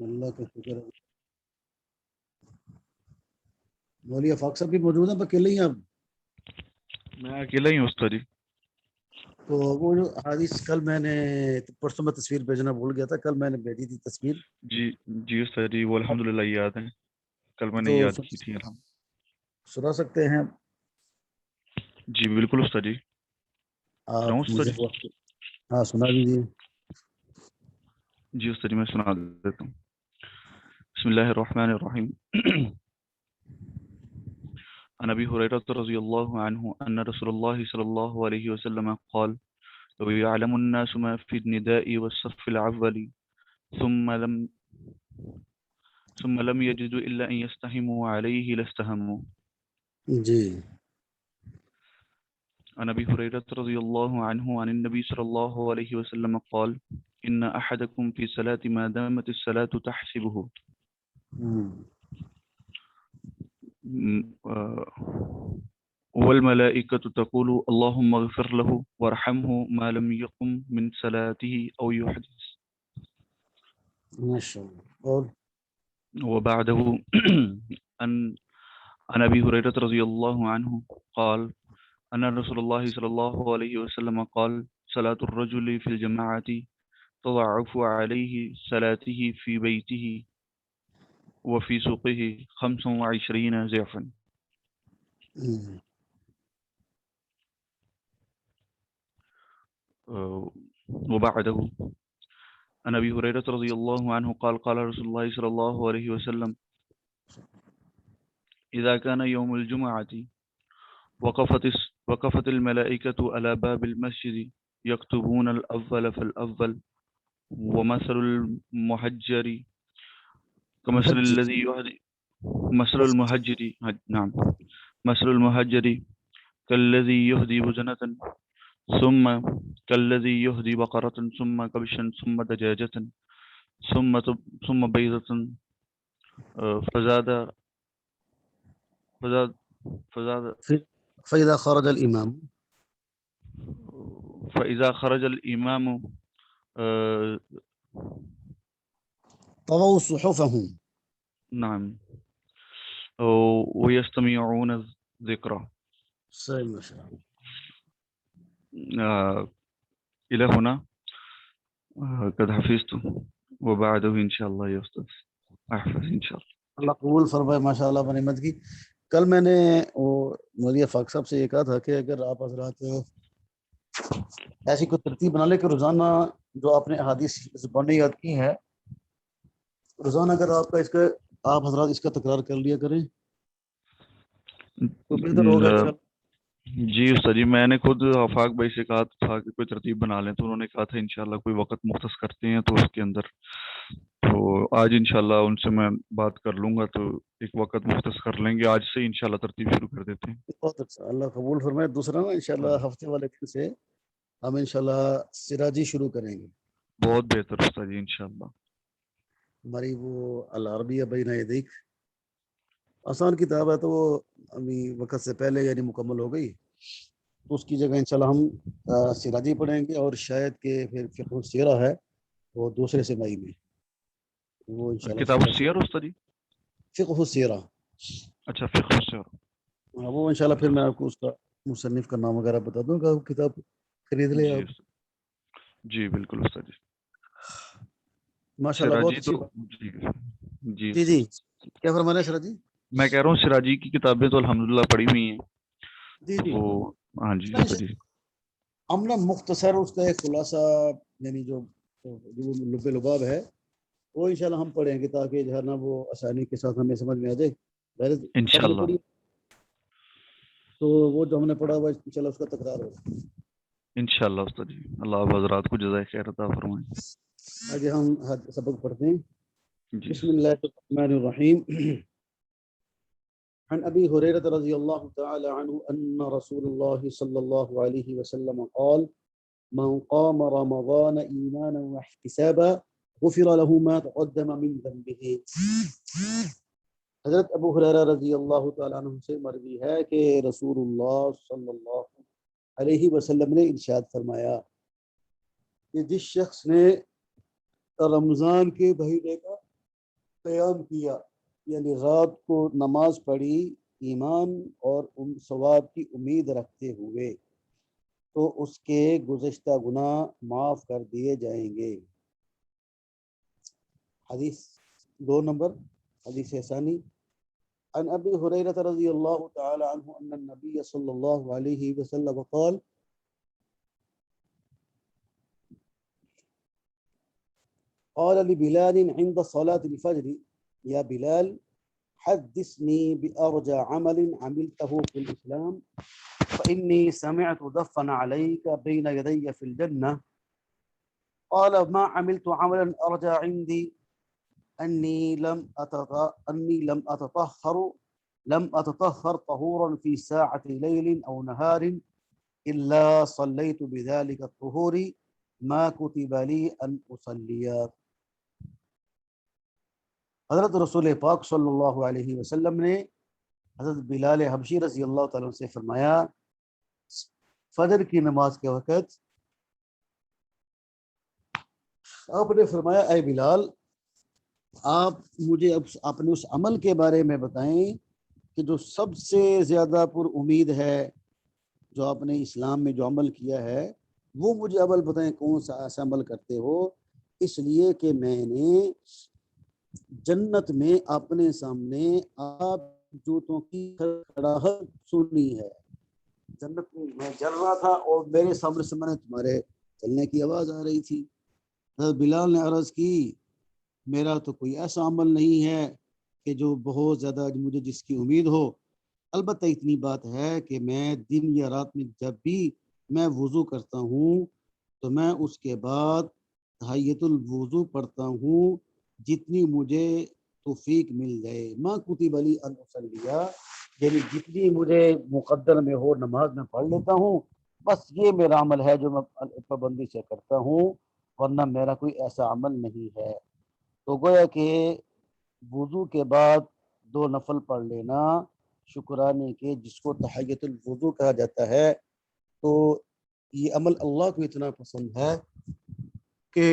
اللہ کا شکر ہے. مولوی آفاق صاحب بھی موجود ہیں، اکیلے ہی ہیں آپ؟ میں اکیلا ہی ہوں استاد جی. تو وہ جو حدیث کل میں نے پرسوں میں تصویر بھیجنا بھول گیا تھا، کل میں نے بھیجی تھی تصویر. جی جی استاد جی، وہ الحمدللہ یاد ہے، کل میں نے تو یاد کی تھی. سنا سکتے ہیں جی بالکل استاد جی. سناؤں آپ استاد مجھے جی؟ وقت؟ ہاں سنا دیجیے. جی استاد جی، میں سنا دیتا ہوں. بسم اللہ الرحمن الرحیم. عن ابي هريره رضي الله عنه ان رسول الله صلى الله عليه وسلم قال: لو يعلم الناس ما في النداء والصف الأول ثم لم يجدوا إلا أن يستهموا عليه لاستهموا. جی. عن أبي هريرة رضي الله عنه عن النبي صلى الله عليه وسلم قال: إن أحدكم في صلاة ما دامت الصلاة تحسبه والملائكة تقول اللهم اغفر له وارحمه ما لم يقم من صلاته أو يحدث. ما شاء الله. اور وبعده عن أبي هريرة رضي الله عنه قال: أن رسول الله صلى الله عليه وسلم قال: صلاة الرجل في الجماعة تضعف عليه صلاته في بيته وفي سوقه 25 ضعفا. وبعده عن أبي هريرة رضي الله عنه قال: قال رسول الله صلى الله عليه وسلم: إذا كان يوم الجمعة وقفت الملائكة على باب المسجد يكتبون الأول فالأول ومثل المهجر كمثل الذي يهدي مثل المهجر نعم مثل المهجر كالذي يهدي بجنة ثم كالذي يهدي بقرة ثم كبشا ثم دجاجة ثم بيضة فزاد فإذا خرج الإمام فإذا خرج الإمام طووا صحفهم. نعم ويستمعون الذكرى. صحیح ما شاء الله. إلى هنا قد حفظت وبعده إن شاء الله يا أستاذ أحفظ إن شاء الله. اللہ قبول فرمائے. ماشاء اللہ بنعمت کی. کل میں نے وہ مولوی آفاق صاحب سے یہ کہا تھا کہ اگر آپ حضرات ایسی کوئی ترتیب بنا لے کہ روزانہ جو آپ نے احادیث زبانی یاد کی ہیں، روزانہ اگر آپ کا آپ حضرات اس کا تکرار کر لیا کریں تو بہتر ہوگا انشاءاللہ. جی استاد جی، میں نے خود آفاق بھائی سے کہا تھا کہ کوئی ترتیب بنا لیں، تو انہوں نے کہا تھا انشاءاللہ کوئی وقت مختص کرتے ہیں تو اس کے اندر، تو آج انشاءاللہ ان سے میں بات کر لوں گا تو ایک وقت مختص کر لیں گے. آج سے انشاءاللہ ترتیب شروع کر دیتے ہیں. بہت اچھا، اللہ قبول فرمائے. دوسرا نا انشاءاللہ ہفتے والے دن سے ہم انشاءاللہ سراجی شروع کریں گے. بہت بہتر استاد جی انشاءاللہ. ہماری وہ العربیہ بین یدیک آسان کتاب ہے، تو وہ ابھی وقت سے پہلے یعنی مکمل ہو گئی، تو اس کی جگہ انشاءاللہ ہم سراجی پڑھیں گے، اور شاید کہ پھر فقہ السیرہ ہے وہ دوسرے سمائی میں، وہ انشاءاللہ کتاب السیر استاد جی؟ فقہ السیرہ. اچھا فقہ السیر. وہ انشاءاللہ پھر میں آپ کو اس کا مصنف کا نام وغیرہ بتا دوں گا، وہ کتاب خرید لے آپ. جی بالکل استاد جی. ماشاءاللہ بہت اچھی بات. جی جی جی کیا فرمانا ہے سراج جی؟ میں کہہ رہا ہوں سراجی کی کتابیں تو الحمدللہ پڑھی ہوئی ہیں. جی جی ہاں جی استاد جی. ہم نے مختصر اس کا ایک خلاصہ یعنی جو لب لباب ہے وہ انشاءاللہ ہم پڑھیں گے تاکہ جو ہے نا وہ آسانی کے ساتھ ہمیں سمجھ میں آ جائے. انشاءاللہ تو وہ جو ہم نے پڑھا ہوا انشاءاللہ اس کا تکرار ہوگا انشاءاللہ استاد جی. اللہ حضرات کو جزائے خیر عطا فرمائے. آگے ہم سبق پڑھتے ہیں. بسم اللہ الرحمن الرحیم. عن ابی ہریرہ رضی اللہ تعالی عنہ ان رسول اللہ صلی اللہ علیہ وسلم قال: من قام رمضان ایمانا واحتسابا غفر له ما تقدم من ذنبه. حضرت ابو ہریرہ رضی اللہ تعالیٰ عنہ سے مروی ہے کہ رسول اللہ صلی اللہ علیہ وسلم نے ارشاد فرمایا کہ جس شخص نے رمضان کے مہینے کا قیام کیا یعنی رات کو نماز پڑھی ایمان اور ثواب کی امید رکھتے ہوئے تو اس کے گزشتہ گناہ معاف کر دیے جائیں گے۔ حدیث 2 نمبر حدیث ثانی عن ابی ہریرہ رضی اللہ تعالی عنہ ان النبی صلی اللہ علیہ وسلم قال قال لبلال عند صلاة الفجر يا بلال حدثني بأرجى عمل عملته في الإسلام فإني سمعت دفا عليك بين يدي في الجنة قال ما عملت عملا أرجى عندي أني لم أتطهر طهورا في ساعة ليل أو نهار إلا صليت بذلك الطهور ما كتب لي أن أصلي۔ حضرت رسول پاک صلی اللہ علیہ وسلم نے حضرت بلال حبشی رضی اللہ تعالیٰ سے فرمایا فجر کی نماز کے وقت آپ نے فرمایا اے بلال آپ مجھے اپنے اس عمل کے بارے میں بتائیں کہ جو سب سے زیادہ پر امید ہے جو آپ نے اسلام میں جو عمل کیا ہے وہ مجھے عمل بتائیں کون سا ایسا عمل کرتے ہو، اس لیے کہ میں نے جنت میں اپنے سامنے آپ جوتوں کی کھڑاہٹ سنی ہے۔ جنت میں میں چل رہا تھا اور میرے سامنے سے میں نے تمہارے چلنے کی آواز آ رہی تھی۔ حضرت بلال نے عرض کی میرا تو کوئی ایسا عمل نہیں ہے کہ جو بہت زیادہ مجھے جس کی امید ہو، البتہ اتنی بات ہے کہ میں دن یا رات میں جب بھی میں وضو کرتا ہوں تو میں اس کے بعد تحیۃ الوضو پڑھتا ہوں جتنی مجھے توفیق مل جائے، ما کتب لی ان اصلیہ یعنی جتنی مجھے مقدر میں ہو نماز میں پڑھ لیتا ہوں، بس یہ میرا عمل ہے جو میں پابندی سے کرتا ہوں، ورنہ میرا کوئی ایسا عمل نہیں ہے۔ تو گویا کہ وضو کے بعد 2 نفل پڑھ لینا شکرانے کے جس کو تحیۃ الوضو کہا جاتا ہے، تو یہ عمل اللہ کو اتنا پسند ہے کہ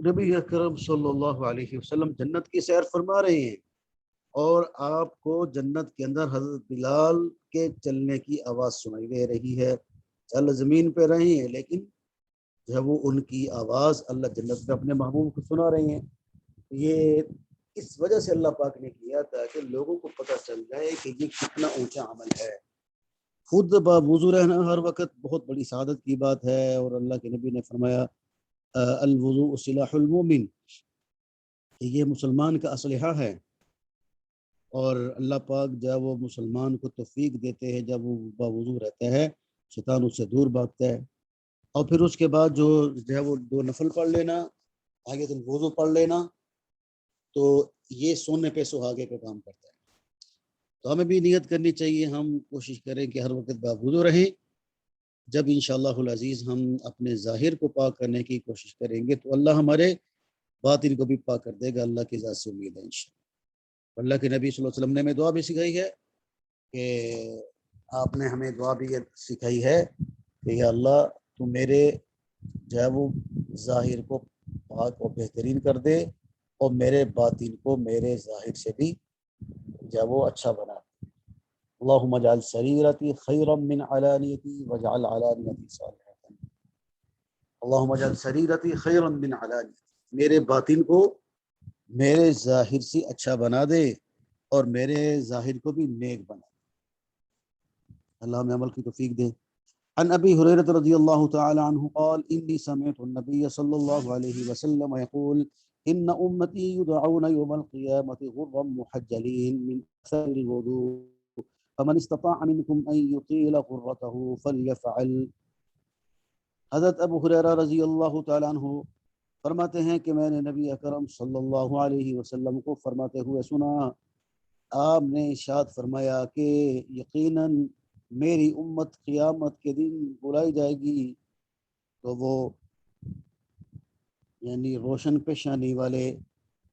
نبی اکرم صلی اللہ علیہ وسلم جنت کی سیر فرما رہے ہیں اور آپ کو جنت کے اندر حضرت بلال کے چلنے کی آواز سنائی دے رہی ہے۔ چل زمین پہ رہے ہیں لیکن جو ہے وہ ان کی آواز اللہ جنت میں اپنے محبوب کو سنا رہے ہیں۔ یہ اس وجہ سے اللہ پاک نے کیا تاکہ لوگوں کو پتہ چل جائے کہ یہ کتنا اونچا عمل ہے۔ خود باوضو رہنا ہر وقت بہت بڑی سعادت کی بات ہے، اور اللہ کے نبی نے فرمایا الوضوء سلاح المومن، یہ مسلمان کا اسلحہ ہے، اور اللہ پاک جب وہ مسلمان کو توفیق دیتے ہیں جب وہ باوضو رہتا ہے شیطان اس سے دور بھاگتا ہے۔ اور پھر اس کے بعد جو ہے وہ 2 نفل پڑھ لینا، آگے تم وضو پڑھ لینا، تو یہ سونے پہ سہاگے کا کام کرتا ہے۔ تو ہمیں بھی نیت کرنی چاہیے، ہم کوشش کریں کہ ہر وقت باوضو رہیں۔ جب انشاءاللہ العزیز ہم اپنے ظاہر کو پاک کرنے کی کوشش کریں گے تو اللہ ہمارے باطن کو بھی پاک کر دے گا، اللہ کی ذات سے امید ہے انشاءاللہ۔ اللہ کے نبی صلی اللہ علیہ وسلم نے ہمیں دعا بھی سکھائی ہے کہ آپ نے ہمیں دعا بھی سکھائی ہے کہ یا اللہ تو میرے جو ہے وہ ظاہر کو پاک اور بہترین کر دے اور میرے باطن کو میرے ظاہر سے بھی جو ہے وہ اچھا بنا دے۔ اللہم اجعل سریرتی خیرا من علانیتی واجعل علانیتی صالحتا۔ اللہم اجعل سریرتی خیرا من علانیتی، میرے باطن کو میرے ظاہر سے اچھا بنا دے اور میرے ظاہر کو بھی نیک بنا دے۔ اللہ ہمیں عمل کی توفیق دے۔ عن ابی ہریرہ رضی اللہ تعالی عنہ قال انی سمعت النبی صلی اللہ علیہ وسلم یقول ان امتی یدعون یوم القیامة غرا محجلین من اثر الوضوء فمن استطاع منکم ان یطیل غرته فلیفعل۔ حضرت ابو ہریرہ رضی اللہ تعالی عنہ فرماتے ہیں کہ میں نے نبی اکرم صلی اللہ علیہ وسلم کو فرماتے ہوئے سنا، آپ نے ارشاد فرمایا کہ یقیناً میری امت قیامت کے دن بلائی جائے گی تو وہ یعنی روشن پیشانی والے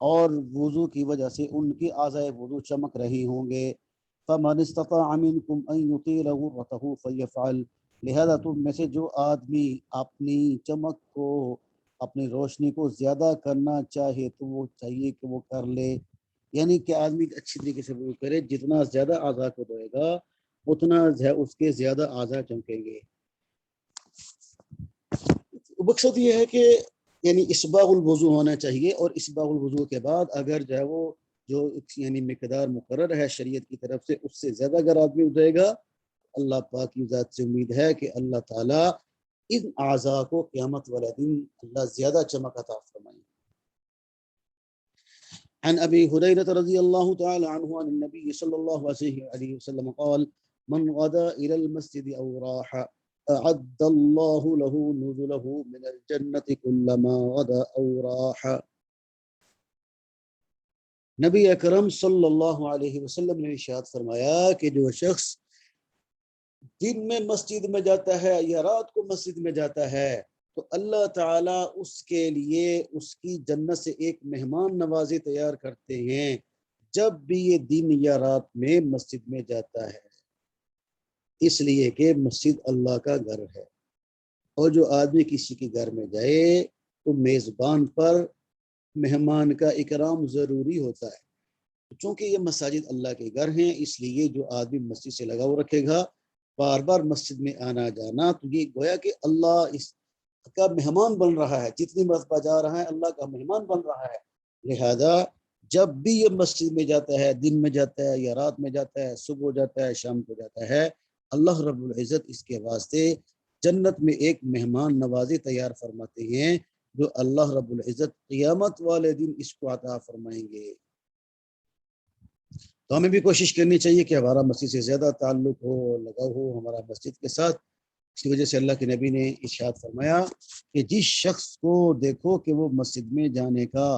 اور وضو کی وجہ سے ان کی اعضائے وضو چمک رہی ہوں گے۔ فمن استطاع منکم ان یطیل غرته فلیفعل، لہذا تم میں سے جو آدمی اپنی چمک کو اپنی روشنی کو زیادہ کرنا چاہے تو وہ چاہیے کہ وہ کر لے۔ یعنی کہ آدمی اچھی طریقے سے وضو کرے، جتنا زیادہ اعضاء کو دھوئے گا اتنا اس کے زیادہ اعضاء چمکیں گے۔ مقصد یہ ہے کہ یعنی اسباغ الوضو ہونا چاہیے، اور اسباغ الوضو کے بعد اگر جو ہے وہ جو یعنی مقدار مقرر ہے شریعت کی طرف سے اس سے زیادہ اگر آدمی اٹھائے گا، اللہ پاک کی ذات سے امید ہے کہ اللہ تعالیٰ ان اعضاء کو قیامت والے دن اللہ زیادہ چمک عطا فرمائیں۔ عن ابي هريره رضي الله تعالى عنه عن النبي صلى الله عليه وسلم قال من غدا الى المسجد او راح اعد الله له نزله من الجنه كلما غدا او راح۔ نبی اکرم صلی اللہ علیہ وسلم نے ارشاد فرمایا کہ جو شخص دن میں مسجد میں جاتا ہے یا رات کو مسجد میں جاتا ہے تو اللہ تعالیٰ اس کے لیے اس کی جنت سے ایک مہمان نوازی تیار کرتے ہیں جب بھی یہ دن یا رات میں مسجد میں جاتا ہے، اس لیے کہ مسجد اللہ کا گھر ہے، اور جو آدمی کسی کے گھر میں جائے تو میزبان پر مہمان کا اکرام ضروری ہوتا ہے۔ چونکہ یہ مساجد اللہ کے گھر ہیں، اس لیے جو آدمی مسجد سے لگاؤ رکھے گا، بار بار مسجد میں آنا جانا، تو یہ گویا کہ اللہ اس کا مہمان بن رہا ہے، جتنی مرتبہ جا رہا ہے اللہ کا مہمان بن رہا ہے۔ لہذا جب بھی یہ مسجد میں جاتا ہے، دن میں جاتا ہے یا رات میں جاتا ہے، صبح جاتا ہے شام کو جاتا ہے، اللہ رب العزت اس کے واسطے جنت میں ایک مہمان نوازی تیار فرماتے ہیں جو اللہ رب العزت قیامت والے دن اس کو عطا فرمائیں گے۔ تو ہمیں بھی کوشش کرنی چاہیے کہ ہمارا مسجد سے زیادہ تعلق ہو، لگاؤ ہو ہمارا مسجد کے ساتھ۔ اس کی وجہ سے اللہ کے نبی نے ارشاد فرمایا کہ جس شخص کو دیکھو کہ وہ مسجد میں جانے کا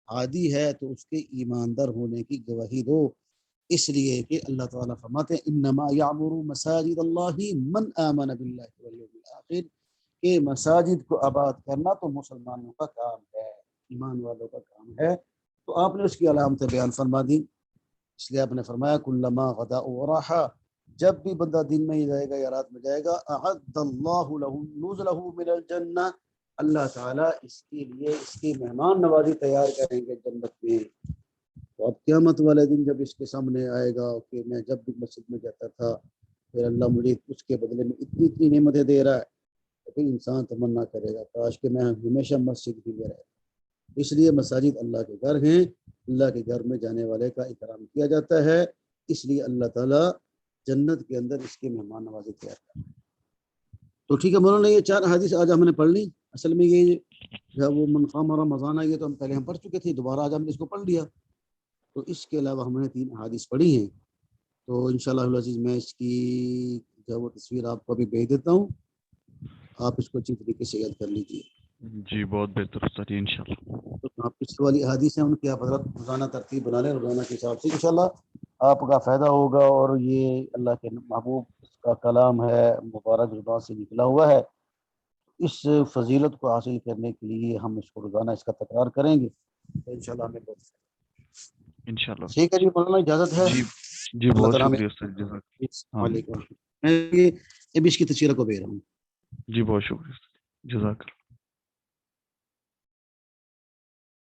عادی ہے تو اس کے ایماندار ہونے کی گواہی دو، اس لیے کہ اللہ تعالیٰ فرماتے ہیں انما یعمر مساجد اللہ من آمن باللہ والیوم الآخر، کہ مساجد کو آباد کرنا تو مسلمانوں کا کام ہے، ایمان والوں کا کام ہے۔ تو آپ نے اس کی علامت بیان فرما دی، اس لیے آپ نے فرمایا کلما غدا وراح، جب بھی بندہ دن میں ہی جائے گا یا رات میں جائے گا، اعد اللہ له نزلہ من الجنہ، اللہ تعالیٰ اس کے لیے اس کی مہمان نوازی تیار کریں گے جنت میں۔ تو اب قیامت والے دن جب اس کے سامنے آئے گا کہ میں جب بھی مسجد میں جاتا تھا پھر اللہ مجھے اس کے بدلے میں اتنی نعمتیں دے رہا ہے، تو پھر انسان تمنا کرے گا کاش کہ میں ہمیشہ مسجد ہی میں رہتا۔ اس لیے مساجد اللہ کے گھر ہیں، اللہ کے گھر میں جانے والے کا اکرام کیا جاتا ہے، اس لیے اللہ تعالیٰ جنت کے اندر اس کے مہمان نوازی تیار کرتا ہے۔ تو ٹھیک ہے مولانا، یہ 4 حدیث آج ہم نے پڑھ لی۔ اصل میں یہ جو وہ من قام رمضان، یہ تو ہم پہلے پڑھ چکے تھے، دوبارہ آج ہم نے اس کو پڑھ لیا۔ تو اس کے علاوہ ہم نے 3 حدیث پڑھی ہیں، تو انشاءاللہ العزیز میں اس کی جو وہ تصویر آپ کو ابھی بھیج دیتا ہوں، آپ اس کو اچھی طریقے سے یاد کر لیجیے۔ جی بہت بہتر استاد، انشاءاللہ۔ تو آپ پچھلی والی حدیث ہیں ان کی آپ حضرت روزانہ ترتیب بنا لیں، روزانہ کے حساب سے انشاءاللہ آپ کا فائدہ ہوگا، اور یہ اللہ کے محبوب کا کلام ہے، مبارک زبان سے نکلا ہوا ہے، اس فضیلت کو حاصل کرنے کے لیے ہم اس کو روزانہ اس کا تکرار کریں گے تو انشاءاللہ ہمیں بہت انشاءاللہ۔ ٹھیک ہے جی مولانا، اجازت ہے۔ جی اللہ بہت تعالیٰ شکریہ استاد، جزاک السلام علیکم۔ میں ابھی اس کی تصویر کو بھیج رہا ہوں۔ جی بہت شکریہ استاد، جزاک اللہ۔